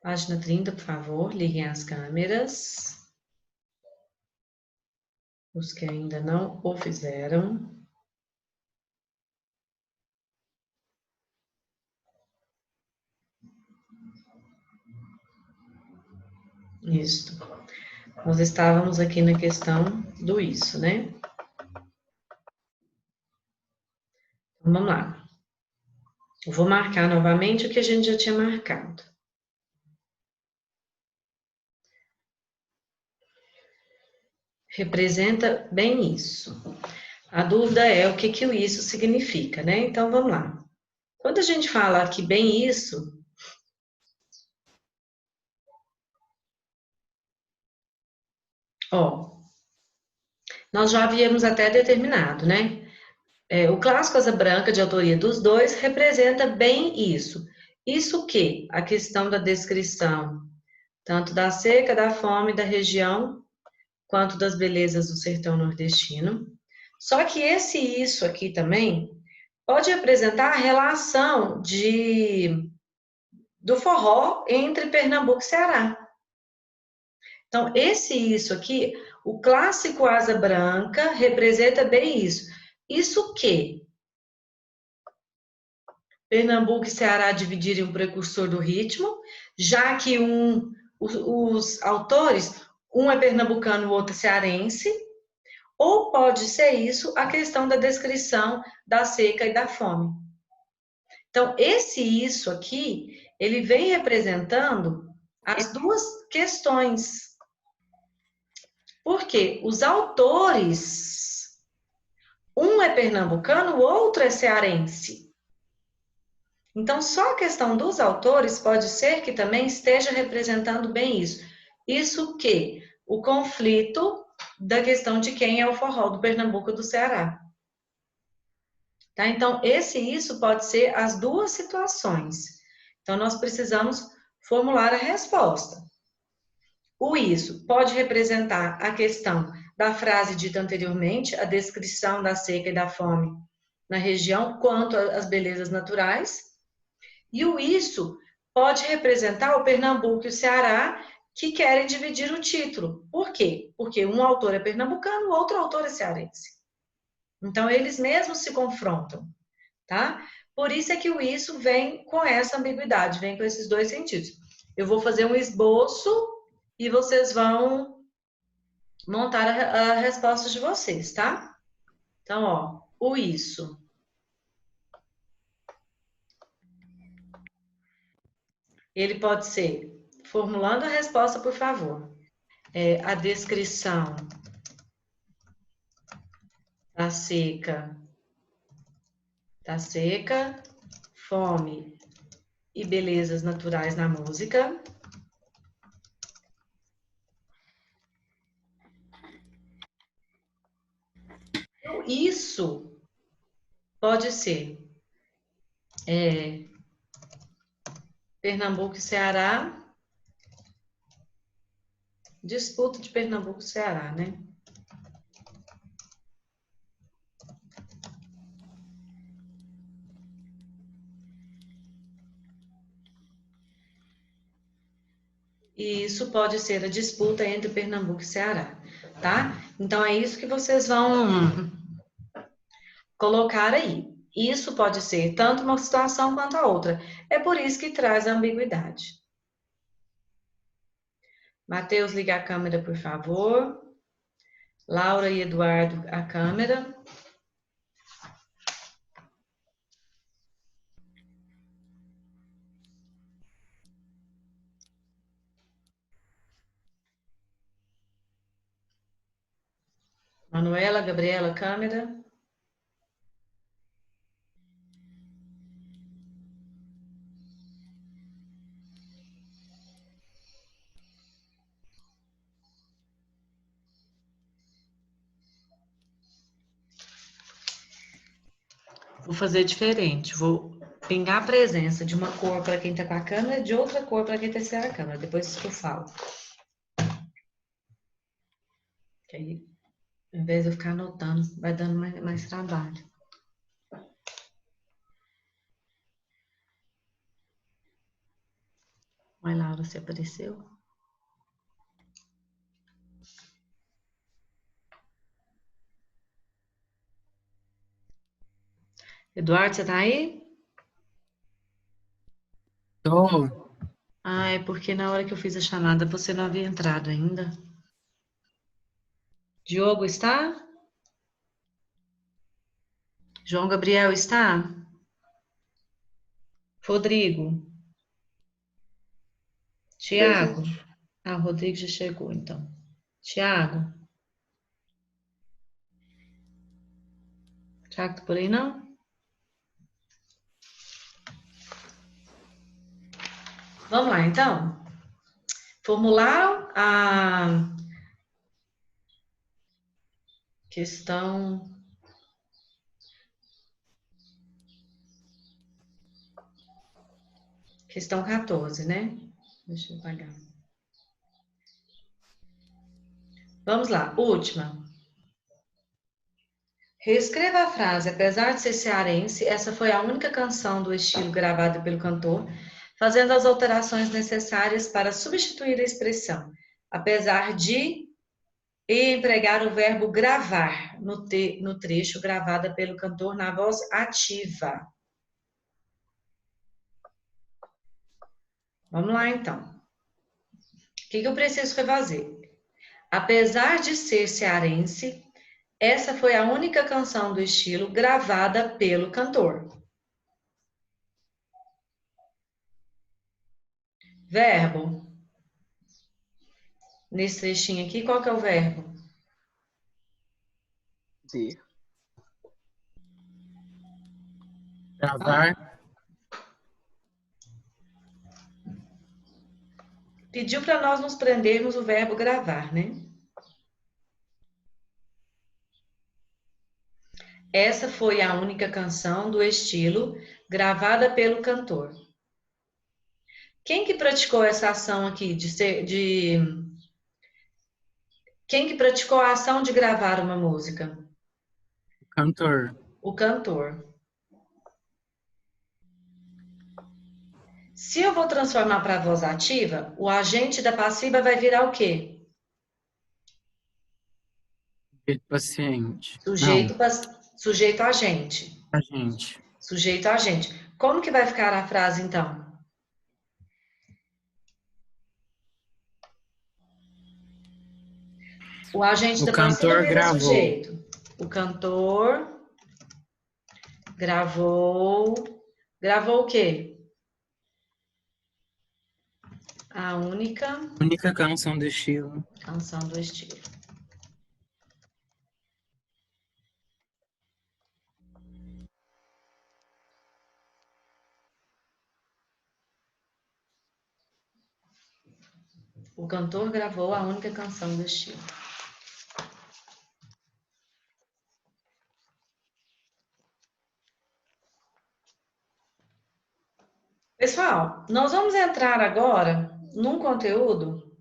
Página 30, por favor, liguem as câmeras. Os que ainda não o fizeram. Isso. Nós estávamos aqui na questão do isso, né? Então, vamos lá. Eu vou marcar novamente o que a gente já tinha marcado. Representa bem isso. A dúvida é o que o isso significa, né? Então, vamos lá. Quando a gente fala aqui bem isso, ó, nós já havíamos até determinado, né? O clássico Asa Branca, de autoria dos dois, representa bem isso. Isso o quê? A questão da descrição, tanto da seca, da fome da região, quanto das belezas do sertão nordestino. Só que esse isso aqui também pode representar a relação do forró entre Pernambuco e Ceará. Então, esse isso aqui, o clássico Asa Branca, representa bem isso. Isso o quê? Pernambuco e Ceará dividirem o precursor do ritmo, já que os autores, um é pernambucano, o outro é cearense, ou pode ser isso a questão da descrição da seca e da fome. Então, esse isso aqui, ele vem representando as duas questões. Porque os autores, um é pernambucano, o outro é cearense. Então, só a questão dos autores pode ser que também esteja representando bem isso. Isso que? O conflito da questão de quem é o forró, do Pernambuco ou do Ceará. Tá? Então, isso pode ser as duas situações. Então, nós precisamos formular a resposta. O isso pode representar a questão da frase dita anteriormente, a descrição da seca e da fome na região, quanto às belezas naturais. E o isso pode representar o Pernambuco e o Ceará, que querem dividir o título. Por quê? Porque um autor é pernambucano, o outro autor é cearense. Então, eles mesmos se confrontam, tá? Por isso é que o isso vem com essa ambiguidade, vem com esses dois sentidos. Eu vou fazer um esboço e vocês vão montar a resposta de vocês, tá? Então, ó, o isso. Ele pode ser, formulando a resposta, por favor, a descrição da seca, fome e belezas naturais na música. Então, isso pode ser Pernambuco e Ceará, disputa de Pernambuco e Ceará, né? E isso pode ser a disputa entre Pernambuco e Ceará, tá? Então, é isso que vocês vão colocar aí. Isso pode ser tanto uma situação quanto a outra. É por isso que traz a ambiguidade. Matheus, liga a câmera, por favor. Laura e Eduardo, a câmera. Manuela, Gabriela, câmera. Vou fazer diferente. Vou pingar a presença de uma cor para quem está com a câmera e de outra cor para quem está sem a câmera. Depois que eu falo. Que aí, ao invés de eu ficar anotando, vai dando mais trabalho. Oi, Laura, você apareceu? Eduardo, você tá aí? Tô. Ah, é porque na hora que eu fiz a chamada você não havia entrado ainda. Diogo está? João Gabriel está? Rodrigo? Tiago? Presente. Ah, o Rodrigo já chegou, então. Tiago? Tiago tá por aí, não? Vamos lá, então. Formular a questão... Questão 14, né? Deixa eu apagar. Vamos lá, última. Reescreva a frase. Apesar de ser cearense, essa foi a única canção do estilo gravada pelo cantor, fazendo as alterações necessárias para substituir a expressão. Apesar de e empregar o verbo gravar no trecho gravada pelo cantor na voz ativa. Vamos lá, então. O que eu preciso refazer? Apesar de ser cearense, essa foi a única canção do estilo gravada pelo cantor. Verbo. Nesse trechinho aqui, qual que é o verbo? Ter. Gravar. Pediu para nós nos prendermos o verbo gravar, né? Essa foi a única canção do estilo gravada pelo cantor. Quem que praticou essa ação aqui quem que praticou a ação de gravar uma música? Cantor. O cantor. Se eu vou transformar para a voz ativa, o agente da passiva vai virar o quê? Paciente. Sujeito, Não, sujeito agente. agente. Sujeito agente. Como que vai ficar a frase então? O agente O da passiva cantor vira gravou. sujeito. O cantor gravou. Gravou o quê? A única Única canção do estilo. canção do estilo. O cantor gravou a única canção do estilo. Pessoal, nós vamos entrar agora num conteúdo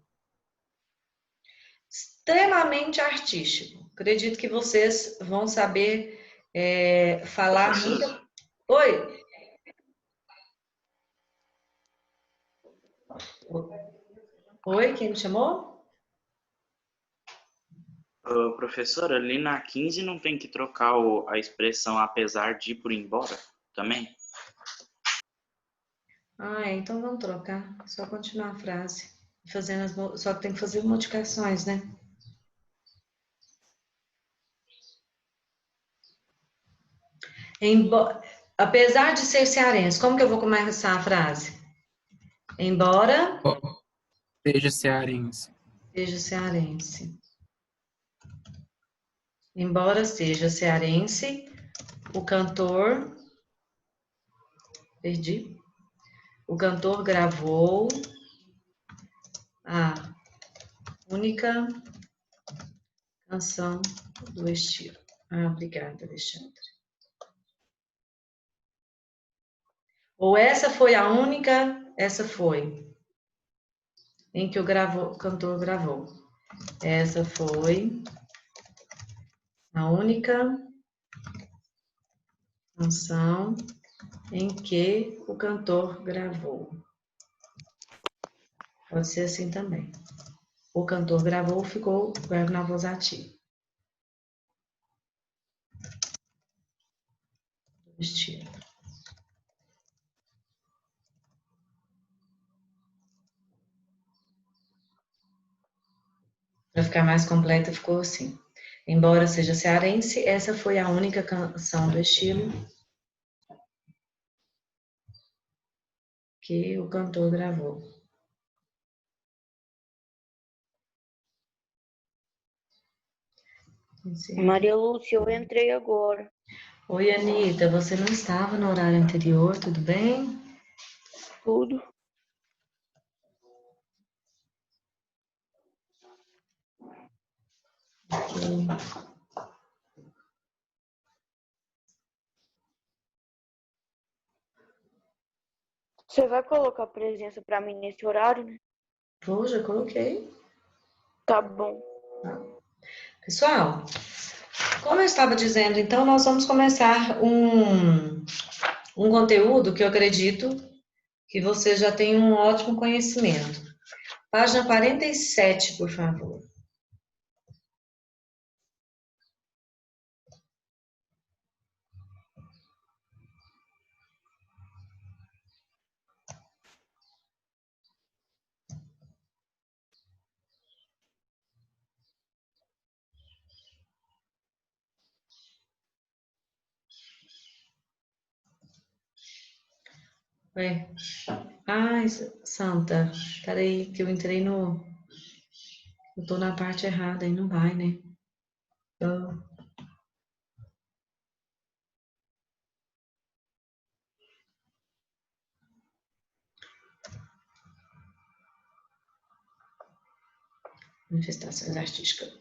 extremamente artístico. Acredito que vocês vão saber falar Professora, muito. Oi? Oi, quem me chamou? Professora, ali na 15 não tem que trocar a expressão apesar de por embora também? Ah, então vamos trocar. Só continuar a frase. Só que tem que fazer modificações, né? Apesar de ser cearense, como que eu vou começar a frase? Embora Seja cearense. seja cearense. Embora seja cearense, o cantor. Perdi. O cantor gravou a única canção do estilo. Ah, obrigada, Alexandre. Ou essa foi a única, essa foi, em que o cantor gravou. Essa foi a única canção em que o cantor gravou. Pode ser assim também. O cantor gravou, ficou o verbo na voz ativa. Estilo. Para ficar mais completa, ficou assim. Embora seja cearense, essa foi a única canção do estilo que o cantor gravou. Maria Lúcia, eu entrei agora. Oi, Anitta, você não estava no horário anterior, tudo bem? Tudo. Ok. Você vai colocar presença pra mim nesse horário, né? Vou, já coloquei. Tá bom. Pessoal, como eu estava dizendo, então nós vamos começar um conteúdo que eu acredito que você já tem um ótimo conhecimento. Página 47, por favor. Ué. Ai, Santa, peraí, que eu entrei no... Eu tô na parte errada, aí não vai, né? Manifestações artísticas.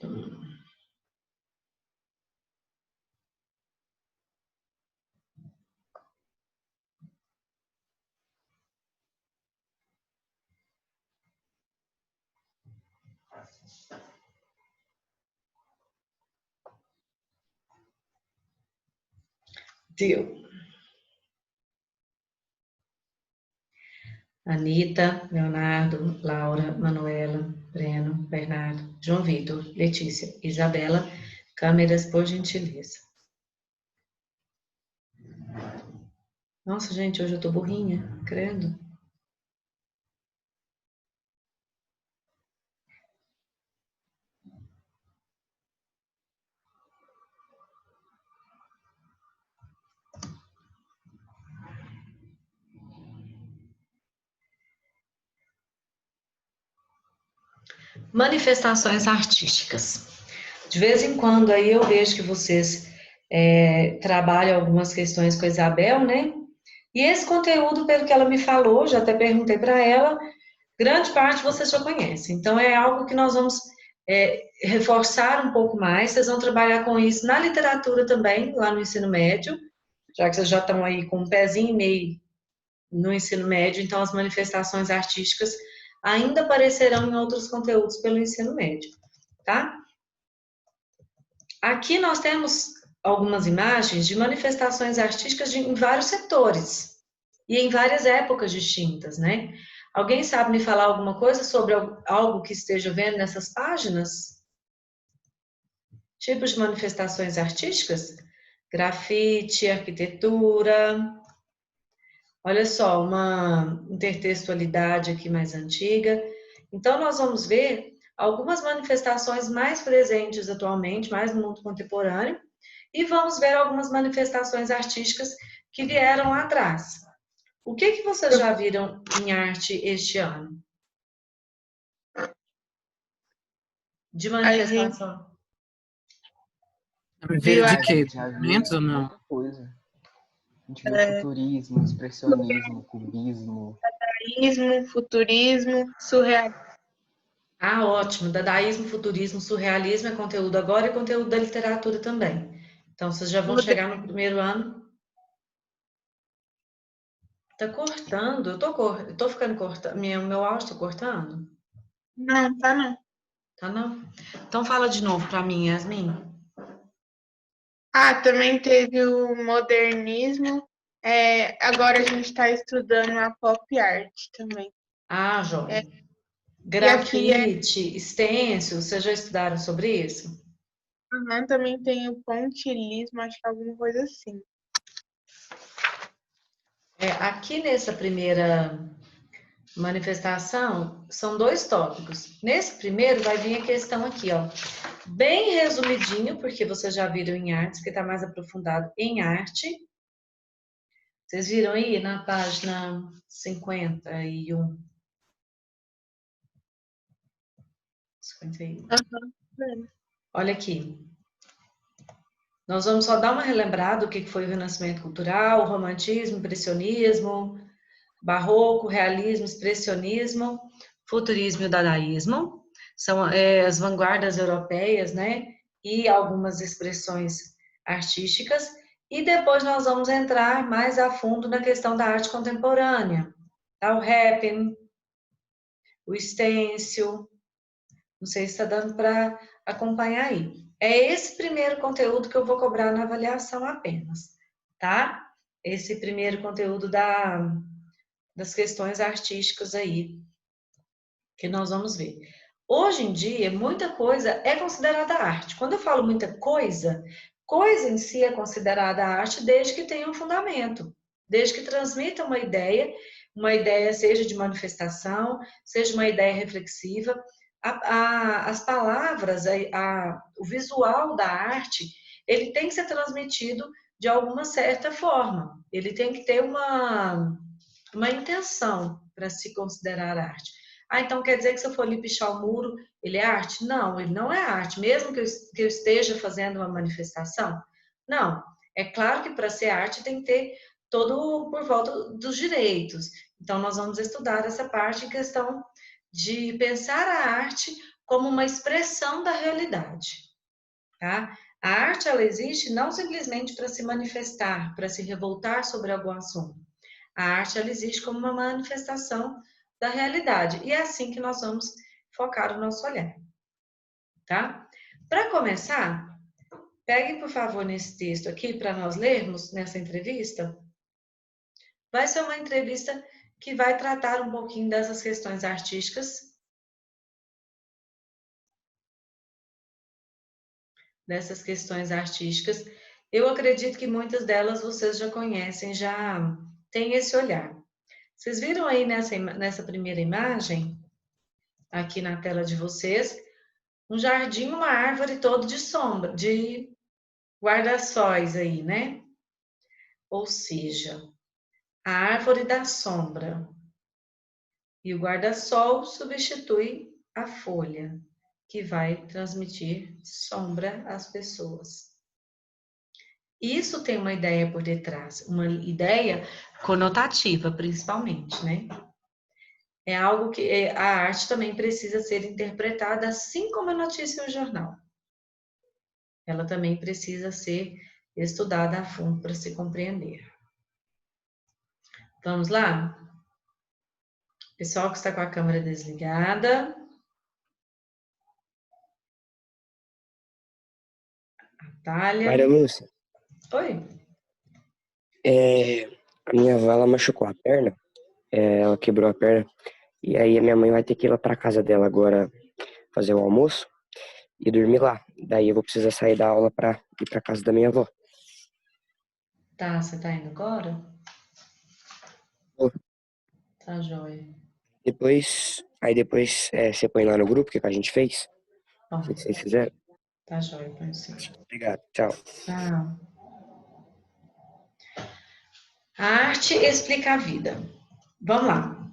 Deu. Anitta, Leonardo, Laura, Manuela, Breno, Bernardo, João Vitor, Letícia, Isabela, câmeras, por gentileza. Nossa, gente, hoje eu tô burrinha, credo. Manifestações artísticas. De vez em quando aí eu vejo que vocês trabalham algumas questões com a Isabel, né? E esse conteúdo, pelo que ela me falou, já até perguntei para ela, grande parte vocês já conhecem. Então é algo que nós vamos reforçar um pouco mais. Vocês vão trabalhar com isso na literatura também, lá no ensino médio, já que vocês já estão aí com um pezinho e meio no ensino médio, então as manifestações artísticas ainda aparecerão em outros conteúdos pelo ensino médio, tá? Aqui nós temos algumas imagens de manifestações artísticas em vários setores e em várias épocas distintas, né? Alguém sabe me falar alguma coisa sobre algo que esteja vendo nessas páginas? Tipos de manifestações artísticas? Grafite, arquitetura. Olha só, uma intertextualidade aqui mais antiga. Então, nós vamos ver algumas manifestações mais presentes atualmente, mais no mundo contemporâneo, e vamos ver algumas manifestações artísticas que vieram lá atrás. O que vocês já viram em arte este ano? De manifestação. Veio de quê? Já vi Movimentos ou não? muita coisa. A gente viu futurismo, expressionismo, cubismo. Futurismo, surrealismo. Ah, ótimo. Dadaísmo, futurismo, surrealismo é conteúdo agora e conteúdo da literatura também. Então, vocês já vão chegar no primeiro ano. Tá cortando? Eu tô ficando cortando. Meu áudio tá cortando? Não, tá não. Tá não? Então, fala de novo para mim, Yasmin. Ah, também teve o modernismo. Agora a gente está estudando a pop art também. Ah, joia. grafite, stencil, vocês já estudaram sobre isso? Também tem o pontilhismo, acho que é alguma coisa assim. Aqui nessa primeira manifestação, são 2 tópicos. Nesse primeiro vai vir a questão aqui, ó, bem resumidinho, porque vocês já viram em artes, que está mais aprofundado em arte. Vocês viram aí na página 51. 51. Olha aqui. Nós vamos só dar uma relembrada do que foi o Renascimento Cultural, o Romantismo, Impressionismo, Barroco, Realismo, Expressionismo, Futurismo e Dadaísmo. São as vanguardas europeias, né? E algumas expressões artísticas. E depois nós vamos entrar mais a fundo na questão da arte contemporânea. Tá? O rapping, o stencil. Não sei se está dando para acompanhar aí. É esse primeiro conteúdo que eu vou cobrar na avaliação apenas, tá? Esse primeiro conteúdo das questões artísticas aí, que nós vamos ver. Hoje em dia, muita coisa é considerada arte. Quando eu falo muita coisa, coisa em si é considerada arte desde que tenha um fundamento, desde que transmita uma ideia seja de manifestação, seja uma ideia reflexiva. As palavras, o visual da arte, ele tem que ser transmitido de alguma certa forma. Ele tem que ter uma intenção para se considerar arte. Então quer dizer que se eu for ali pichar o muro, ele é arte? Não, ele não é arte, mesmo que eu esteja fazendo uma manifestação. Não, é claro que para ser arte tem que ter todo por volta dos direitos. Então nós vamos estudar essa parte em questão de pensar a arte como uma expressão da realidade, tá? A arte, ela existe não simplesmente para se manifestar, para se revoltar sobre algum assunto. A arte, ela existe como uma manifestação da realidade. E é assim que nós vamos focar o nosso olhar, tá? Para começar, peguem, por favor, nesse texto aqui para nós lermos nessa entrevista. Vai ser uma entrevista que vai tratar um pouquinho dessas questões artísticas, Eu acredito que muitas delas vocês já conhecem, já têm esse olhar. Vocês viram aí nessa primeira imagem, aqui na tela de vocês, um jardim, uma árvore todo de sombra, de guarda-sóis aí, né? Ou seja, a árvore dá sombra e o guarda-sol substitui a folha, que vai transmitir sombra às pessoas. Isso tem uma ideia por detrás, uma ideia conotativa, principalmente, né? É algo que a arte também precisa ser interpretada, assim como a notícia e o jornal. Ela também precisa ser estudada a fundo para se compreender. Vamos lá? Pessoal que está com a câmera desligada. Natália. Maria Lúcia, Oi. a minha avó, ela machucou a perna, ela quebrou a perna, e aí a minha mãe vai ter que ir lá pra casa dela agora fazer o almoço e dormir lá. Daí eu vou precisar sair da aula pra ir pra casa da minha avó. Tá, você tá indo agora? Vou. Tá, joia. Depois você põe lá no grupo o que a gente fez, Bom, o que vocês fizeram. tá, joia, põe sim. Obrigado, tchau. Tchau. A arte explica a vida. Vamos lá.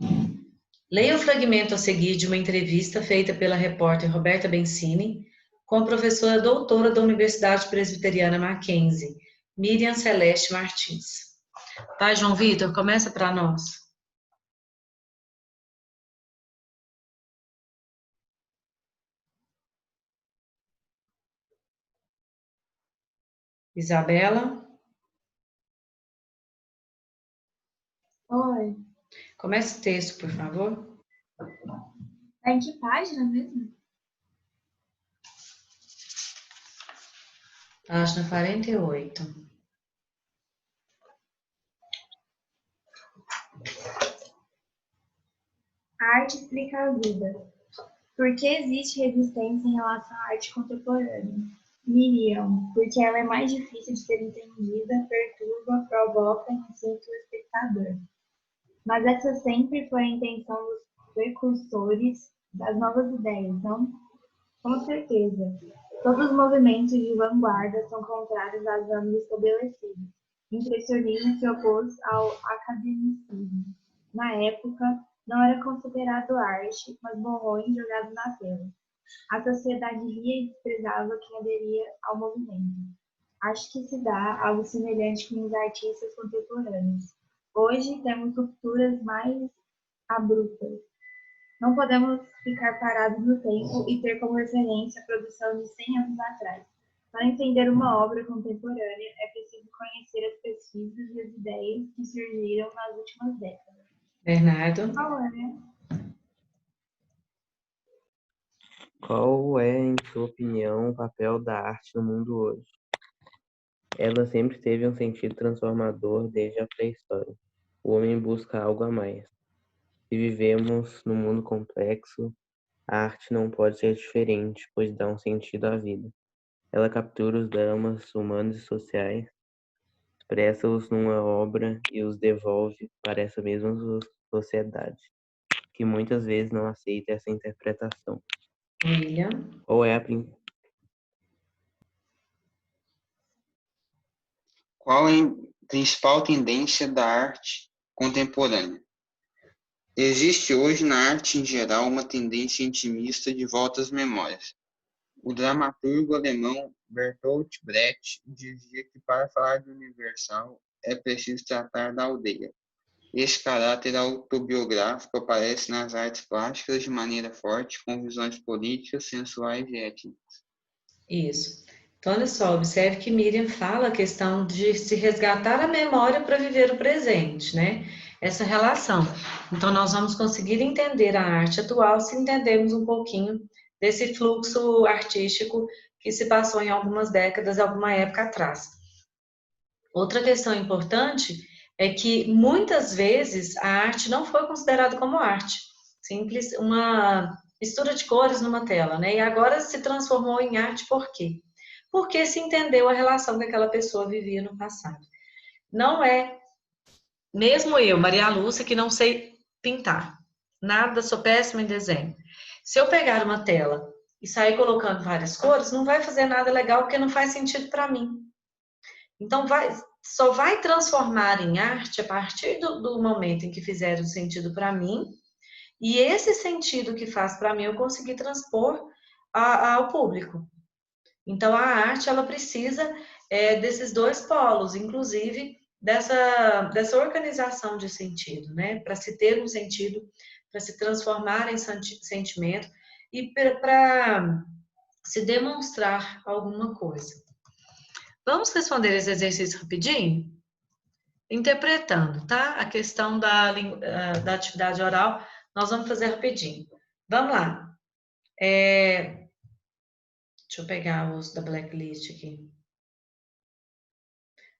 Leia o fragmento a seguir de uma entrevista feita pela repórter Roberta Bencini com a professora doutora da Universidade Presbiteriana Mackenzie, Miriam Celeste Martins. Vai, João Vitor, começa para nós. Isabela? Oi. Comece o texto, por favor. Tá em que página mesmo? Página 48. A arte explica a vida. Por que existe resistência em relação à arte contemporânea? Miriam, porque ela é mais difícil de ser entendida, perturba, provoca e incita o espectador. Mas essa sempre foi a intenção dos precursores das novas ideias, não? Com certeza. Todos os movimentos de vanguarda são contrários às normas estabelecidas. O impressionismo se opôs ao academicismo. Na época, não era considerado arte, mas borrões jogados na tela. A sociedade ria e desprezava quem aderia ao movimento. Acho que se dá algo semelhante com os artistas contemporâneos. Hoje temos rupturas mais abruptas. Não podemos ficar parados no tempo e ter como referência a produção de 100 anos atrás. Para entender uma obra contemporânea, é preciso conhecer as pesquisas e as ideias que surgiram nas últimas décadas. Bernardo? Qual é, em sua opinião, o papel da arte no mundo hoje? Ela sempre teve um sentido transformador desde a pré-história. O homem busca algo a mais. Se vivemos num mundo complexo, a arte não pode ser diferente, pois dá um sentido à vida. Ela captura os dramas humanos e sociais, expressa-os numa obra e os devolve para essa mesma sociedade, que muitas vezes não aceita essa interpretação. William? Qual é a principal tendência da arte contemporânea? Existe hoje na arte em geral uma tendência intimista de volta às memórias. O dramaturgo alemão Bertolt Brecht dizia que para falar de universal é preciso tratar da aldeia. Esse caráter autobiográfico aparece nas artes plásticas de maneira forte, com visões políticas, sensuais e étnicas. Isso. Então, olha só, observe que Miriam fala a questão de se resgatar a memória para viver o presente, né? Essa relação. Então, nós vamos conseguir entender a arte atual se entendermos um pouquinho desse fluxo artístico que se passou em algumas décadas, alguma época atrás. Outra questão importante é que muitas vezes a arte não foi considerada como arte, simples uma mistura de cores numa tela, né? E agora se transformou em arte por quê? Porque se entendeu a relação que aquela pessoa vivia no passado. Não é, mesmo eu, Maria Lúcia, que não sei pintar, nada, sou péssima em desenho. Se eu pegar uma tela e sair colocando várias cores, não vai fazer nada legal porque não faz sentido para mim. Então, só vai transformar em arte a partir do momento em que fizer sentido para mim, e esse sentido que faz para mim eu conseguir transpor ao público. Então, a arte, ela precisa desses dois polos, inclusive dessa organização de sentido, né? Para se ter um sentido, para se transformar em sentimento e para se demonstrar alguma coisa. Vamos responder esse exercício rapidinho? Interpretando, tá? A questão da atividade oral, nós vamos fazer rapidinho. Vamos lá. Deixa eu pegar os da blacklist aqui.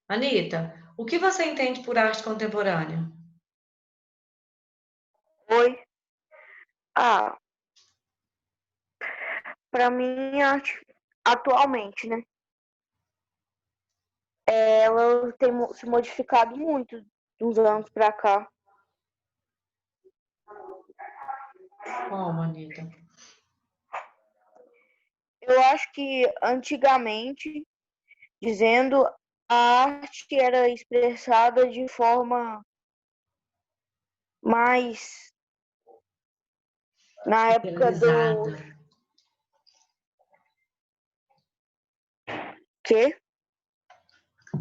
Anitta, o que você entende por arte contemporânea? Oi. Para mim, arte atualmente, né? Ela tem se modificado muito de uns anos para cá. Como, Anitta? Eu acho que antigamente, dizendo, a arte era expressada de forma mais na época do quê?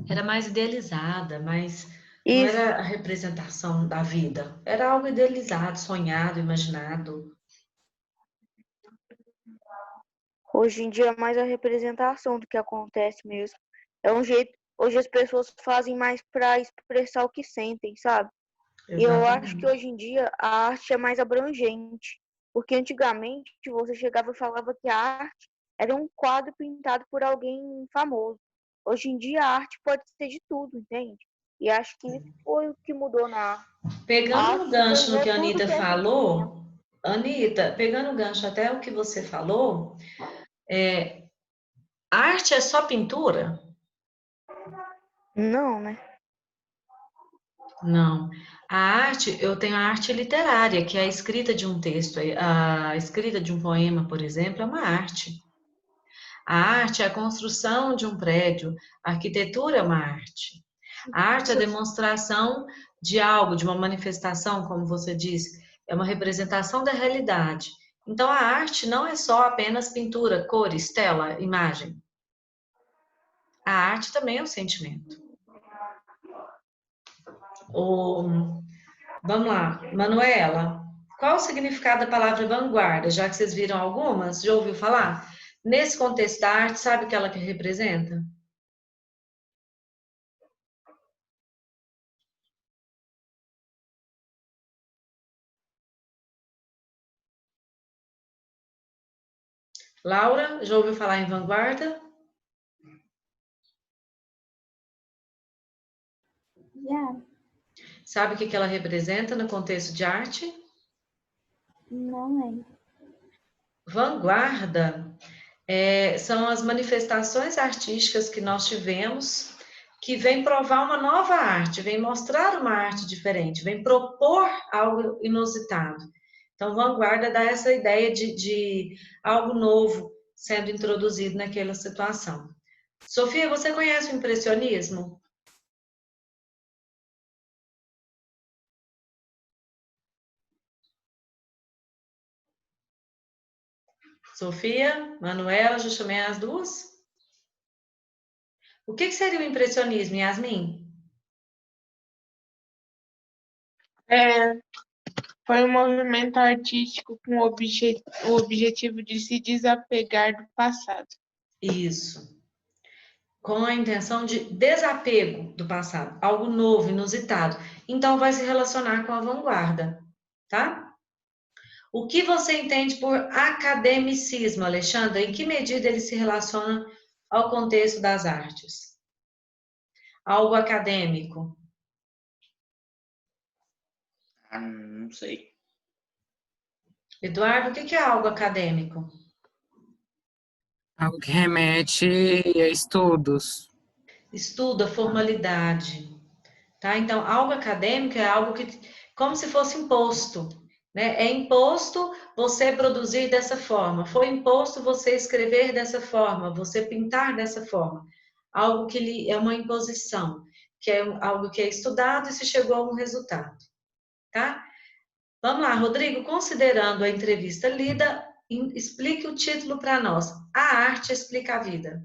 Era mais idealizada, mas não era a representação da vida. Era algo idealizado, sonhado, imaginado. Hoje em dia é mais a representação do que acontece mesmo. É um jeito. Hoje as pessoas fazem mais para expressar o que sentem, sabe? Exatamente. E eu acho que hoje em dia a arte é mais abrangente. Porque antigamente você chegava e falava que a arte era um quadro pintado por alguém famoso. Hoje em dia a arte pode ser de tudo, entende? E acho que isso foi o que mudou na arte. Pegando o gancho no que a Anitta falou, Anitta, pegando o gancho até o que você falou, arte é só pintura? Não, né? Não. A arte, eu tenho a arte literária, que é a escrita de um texto. A escrita de um poema, por exemplo, é uma arte. A arte é a construção de um prédio. A arquitetura é uma arte. A arte é a demonstração de algo, de uma manifestação, como você disse, é uma representação da realidade. Então, a arte não é só apenas pintura, cores, tela, imagem. A arte também é um sentimento. Vamos lá, Manuela, qual o significado da palavra vanguarda? Já que vocês viram algumas, já ouviu falar? Nesse contexto da arte, sabe o que ela representa? Laura, já ouviu falar em vanguarda? Já. Sabe o que ela representa no contexto de arte? Não lembro. Vanguarda são as manifestações artísticas que nós tivemos que vem provar uma nova arte, vem mostrar uma arte diferente, vem propor algo inusitado. Então, vanguarda dá essa ideia de algo novo sendo introduzido naquela situação. Sofia, você conhece o impressionismo? Sofia, Manuela, já chamei as duas? O que seria o impressionismo, Yasmin? Foi um movimento artístico com o objetivo de se desapegar do passado. Isso. Com a intenção de desapego do passado, algo novo, inusitado. Então, vai se relacionar com a vanguarda, tá? O que você entende por academicismo, Alexandra? Em que medida ele se relaciona ao contexto das artes? Algo acadêmico. Não sei. Eduardo, o que é algo acadêmico? Algo que remete a estudos. Estudo, formalidade. Tá? Então, algo acadêmico é algo que, como se fosse imposto, né? É imposto você produzir dessa forma, foi imposto você escrever dessa forma, você pintar dessa forma. Algo que é uma imposição, que é algo que é estudado e se chegou a um resultado, tá? Vamos lá, Rodrigo, considerando a entrevista lida, explique o título para nós. A arte explica a vida.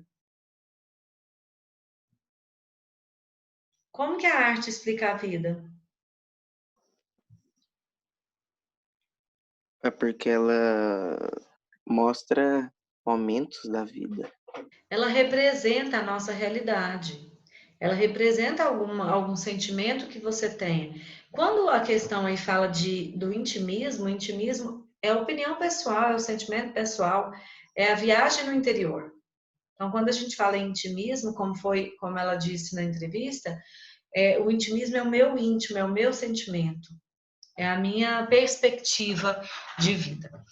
Como que a arte explica a vida? É porque ela mostra momentos da vida. Ela representa a nossa realidade. Ela representa algum sentimento que você tenha. Quando a questão aí fala do intimismo, o intimismo é a opinião pessoal, é o sentimento pessoal, é a viagem no interior. Então, quando a gente fala em intimismo, como ela disse na entrevista, o intimismo é o meu íntimo, é o meu sentimento, é a minha perspectiva de vida.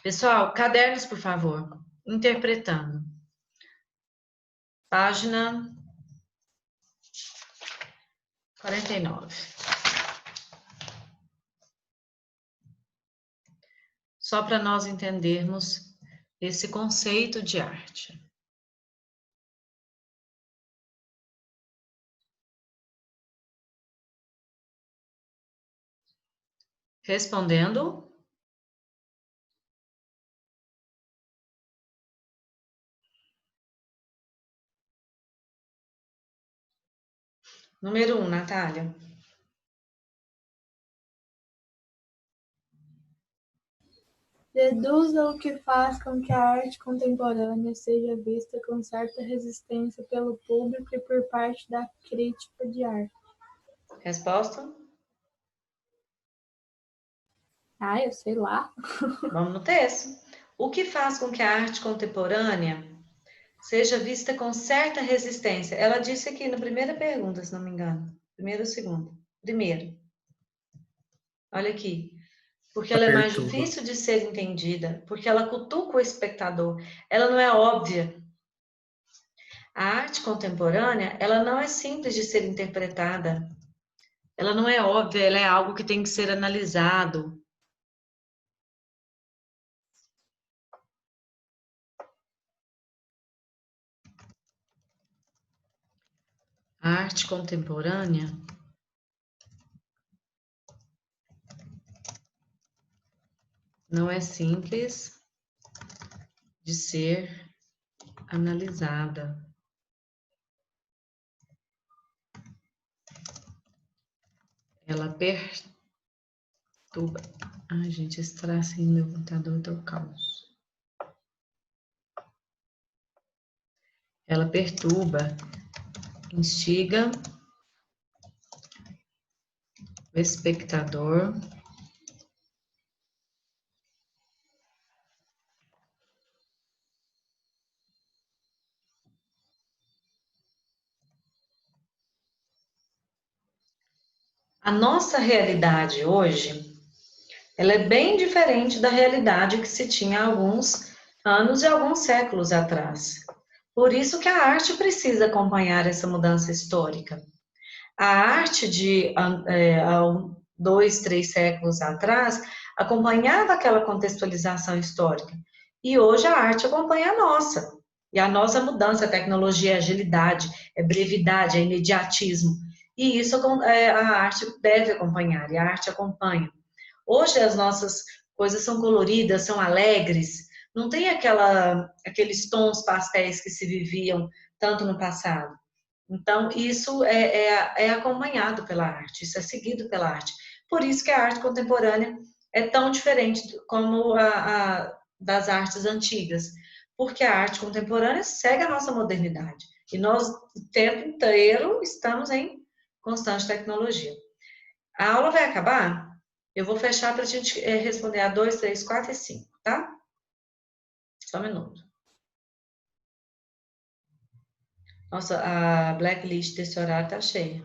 Pessoal, cadernos, por favor. Interpretando. Página 49. Só para nós entendermos esse conceito de arte. Respondendo. Número 1, Natália. Deduza o que faz com que a arte contemporânea seja vista com certa resistência pelo público e por parte da crítica de arte. Resposta? Eu sei lá. Vamos no texto. O que faz com que a arte contemporânea seja vista com certa resistência? Ela disse aqui na primeira pergunta, se não me engano. Primeira ou segunda? Primeiro. Olha aqui. porque ela é mais Perturba. difícil de ser entendida, porque ela cutuca o espectador, ela não é óbvia. A arte contemporânea, ela não é simples de ser interpretada, ela não é óbvia, ela é algo que tem que ser analisado. A arte contemporânea não é simples de ser analisada. Ela perturba. Ai, gente, esse tracinho no meu computador tá o caos. Ela perturba, instiga o espectador a nossa realidade hoje, ela é bem diferente da realidade que se tinha há alguns anos e alguns séculos atrás. Por isso que a arte precisa acompanhar essa mudança histórica. A arte de há 2, 3 séculos atrás acompanhava aquela contextualização histórica. E hoje a arte acompanha a nossa. E a nossa mudança, a tecnologia, a agilidade, é brevidade, é imediatismo. E isso a arte deve acompanhar, e a arte acompanha. Hoje as nossas coisas são coloridas, são alegres, não tem aqueles tons pastéis que se viviam tanto no passado. Então, isso é acompanhado pela arte, isso é seguido pela arte. Por isso que a arte contemporânea é tão diferente como das artes antigas, porque a arte contemporânea segue a nossa modernidade. E nós, o tempo inteiro, estamos em constante tecnologia. A aula vai acabar? Eu vou fechar para a gente responder a 2, 3, 4 e 5, tá? Só um minuto. Nossa, a blacklist desse horário tá cheia.